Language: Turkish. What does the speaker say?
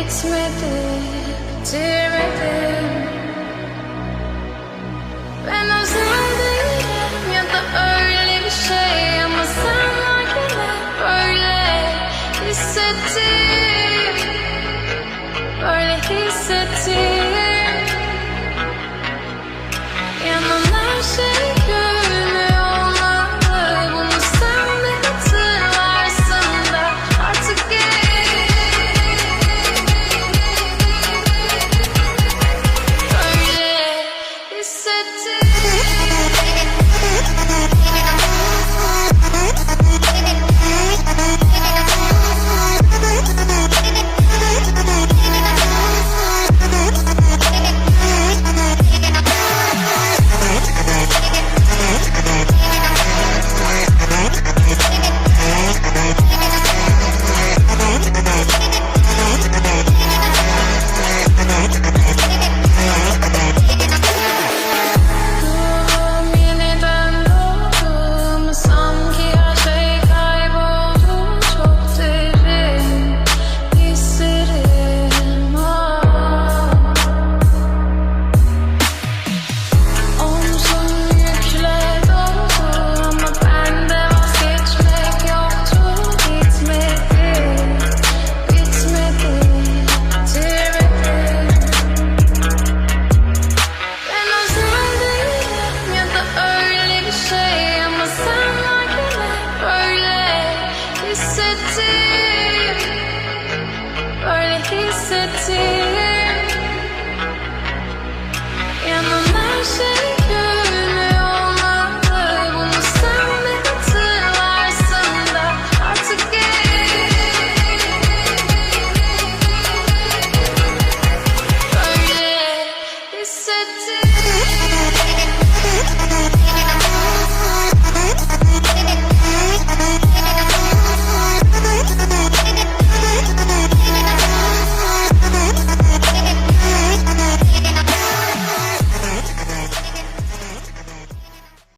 bitmedi, bitirmedim. Ben özel değilim ya da öyle bir şey, ama sen varken böyle hissettim, böyle hissettim. Yanan her şey gülme olmalı, bunu sen de hatırlarsın da artık böyle hissettim. Yeniden doğdum, sanki her şey kayboldu, çok derin hislerim var. Omzum yükle doldu ama bende vazgeçmek yoktu. Bitmedi, bitmedi, bitirmedi. Ben özel değilim ya da öyle bir şey, ama sen varken böyle hissettim, böyle hissettim.